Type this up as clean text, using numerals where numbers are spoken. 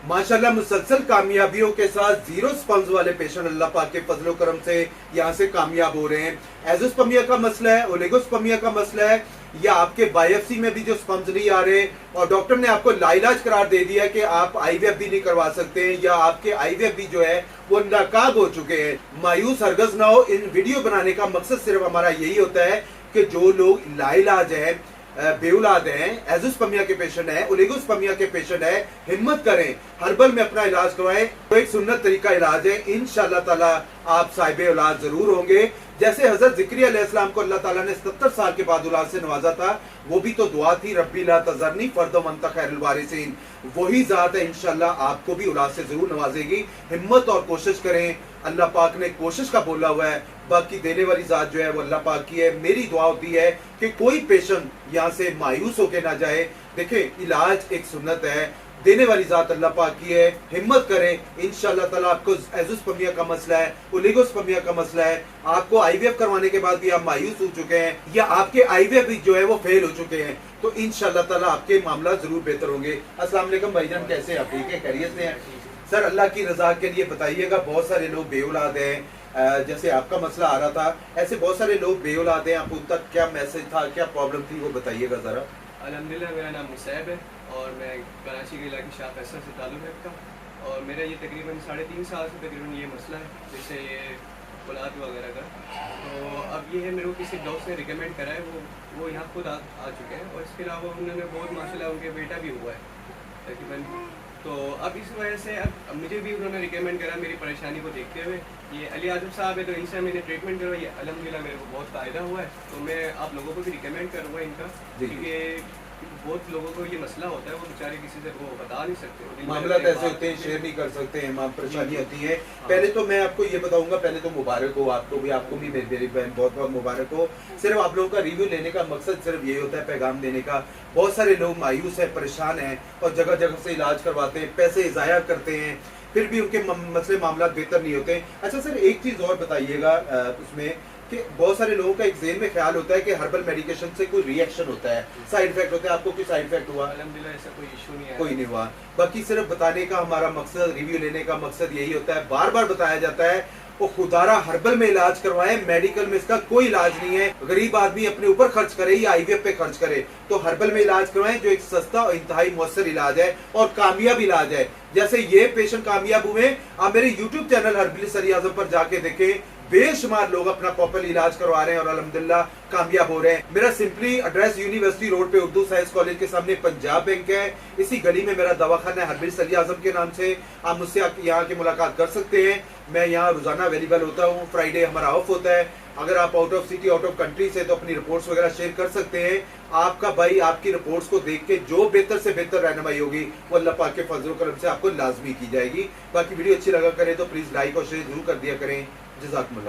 माशाल्लाह मुसलसल कामयाबियों के साथ जीरो स्पम्स वाले पेशेंट अल्लाह पाक के फजलो करम से यहाँ से कामयाब हो रहे हैं। एजोस्पर्मिया का मसला है, ओलिगोस्पर्मिया का मसला है, या आपके बायोप्सी में भी जो स्पम्स नहीं आ रहे और डॉक्टर ने आपको लाइलाज करार दे दिया कि आप आईवीएफ भी नहीं करवा सकते या आपके आईवीएफ भी जो है वो नाकाब हो चुके हैं। मायूस हरगज ना हो। इन वीडियो बनाने का मकसद सिर्फ हमारा यही होता है कि जो लोग लाइलाज है, बेउलाद हैं, एजोस्पर्मिया के पेशेंट हैं, ओलिगोस्पर्मिया के पेशेंट हैं, हिम्मत करें, हर्बल में अपना इलाज करवाएं। तो एक सुन्नत तरीका इलाज है, इंशाअल्लाह ताला आप साहिब औलाद जरूर होंगे। जैसे हजरत ज़िक्रिया अलैहिस्सलाम को अल्लाह ताला ने 77 साल के बाद औलाद से नवाजा था, वो भी तो दुआ थी, रब्बी ला तज़रनी फर्दम वअन्त खैरुल वारिसीन। वही ज़ात है, इंशाअल्लाह आपको भी औलाद से जरूर नवाजेगी। हिम्मत और कोशिश करें, अल्लाह पाक ने कोशिश का बोला हुआ है, बाकी देने वाली ज़ात जो है वो अल्लाह पाक की है। मेरी दुआ होती है कि कोई पेशेंट यहाँ से मायूस होके ना जाए। देखें, इलाज एक सुन्नत है, देने वाली ज़ात अल्लाह पाक की है। हिम्मत करें, इंशाअल्लाह ताला आपको एजोस्पर्मिया का मसला है, ओलिगोस्पर्मिया का मसला है, आपको आईवीएफ करवाने के बाद भी आप मायूस हो चुके हैं या आपके आईवीएफ भी जो है वो फेल हो चुके हैं, तो इंशाअल्लाह ताला आपके मामला जरूर बेहतर होंगे। अस्सलाम वालेकुम भाईजान, कैसे हैं आप? ठीक है, खैरियत से हैं? सर, अल्लाह की रजा के लिए बताइएगा, बहुत सारे लोग बेऔलाद हैं, जैसे आपका मसला आ रहा था, ऐसे बहुत सारे लोग बेऔलाद हैं, आपको तक क्या मैसेज था, क्या प्रॉब्लम थी, वो बताइएगा जरा। अल्हम्दुलिल्लाह, मेरा नाम मुसैब है और मैं कराची के इलाके शाह फैसल से ताल्लुक़ रखता हूँ और मेरा ये तकरीबन 3.5 साल से तकरीबन ये मसला है, जैसे ये औलाद वगैरह का। तो अब ये है, मेरे को किसी डॉक्टर ने रिकमेंड करा है, वो यहाँ खुद आ चुके हैं और इसके अलावा उन्होंने बहुत माशाल्लाह उनके बेटा भी हुआ है तकरीबन। तो अब इस वजह से अब मुझे भी उन्होंने रिकमेंड करा मेरी परेशानी को देखते हुए। ये अली आज़म साहब है, तो इनसे मैंने ट्रीटमेंट करवाई, अल्हम्दुलिल्लाह मेरे को बहुत फ़ायदा हुआ है। तो मैं आप लोगों को भी रिकमेंड करूँगा इनका, क्योंकि बहुत लोगों को ये मसला होता है, वो बेचारे किसी से वो बता नहीं सकते, मामला ऐसे होते हैं, शेयर नहीं कर सकते हैं, परेशानी होती है। पहले तो मैं आपको ये बताऊंगा, पहले तो मुबारक हो आपको भी मेरी बहन बहुत बहुत मुबारक हो। सिर्फ आप लोगों का रिव्यू लेने का मकसद सिर्फ ये होता है, पैगाम देने का। बहुत सारे लोग मायूस है, परेशान हैं और जगह जगह से इलाज करवाते हैं, पैसे ज़ाया करते हैं, फिर भी उनके मसले मामला बेहतर नहीं होते। अच्छा सर, एक चीज़ और बताइएगा उसमें कि बहुत सारे लोगों का एक ज़हन में ख्याल होता है कि हर्बल मेडिकेशन से कोई रिएक्शन होता है, साइड इफेक्ट होता है। आपको कोई साइड इफेक्ट हुआ? अल्हम्दुलिल्लाह ऐसा कोई इशू नहीं है, कोई नहीं हुआ। बाकी सिर्फ बताने का हमारा मकसद, रिव्यू लेने का मकसद यही होता है। बार बार बताया जाता है वो खुदारा हर्बल में इलाज करवाएं, मेडिकल में इसका कोई इलाज नहीं है। गरीब आदमी अपने ऊपर खर्च करे या आईवीएफ पे खर्च करे, तो हर्बल में इलाज करवाएं, जो एक सस्ता और इंतहाई मुअस्सर इलाज है और कामयाब इलाज है। जैसे ये पेशेंट कामयाब हुए, आप मेरे यूट्यूब चैनल हर्बल सर आजम पर जाके देखें, बेशुमार लोग अपना प्रॉपर इलाज करवा रहे हैं और अल्हम्दुलिल्लाह कामयाब हो रहे हैं। मेरा सिंपली एड्रेस यूनिवर्सिटी रोड पे उर्दू साइंस कॉलेज के सामने पंजाब बैंक है, इसी गली में मेरा दवाखाना है हर्बल सर आजम के नाम से। आप मुझसे यहाँ की मुलाकात कर सकते हैं। मैं यहाँ रोजाना अवेलेबल होता हूँ, फ्राइडे हमारा ऑफ होता है। अगर आप out of city, out of country से, तो अपनी रिपोर्ट्स वगैरह शेयर कर सकते हैं। आपका भाई आपकी रिपोर्ट्स को देख के जो बेहतर से बेहतर रहनुमाई होगी वो अल्लाह पाक के फजल करम से आपको लाजमी की जाएगी। बाकी वीडियो अच्छी लगा करे तो प्लीज लाइक और शेयर जरूर कर दिया करें। जज़ाकुमुल्लाह।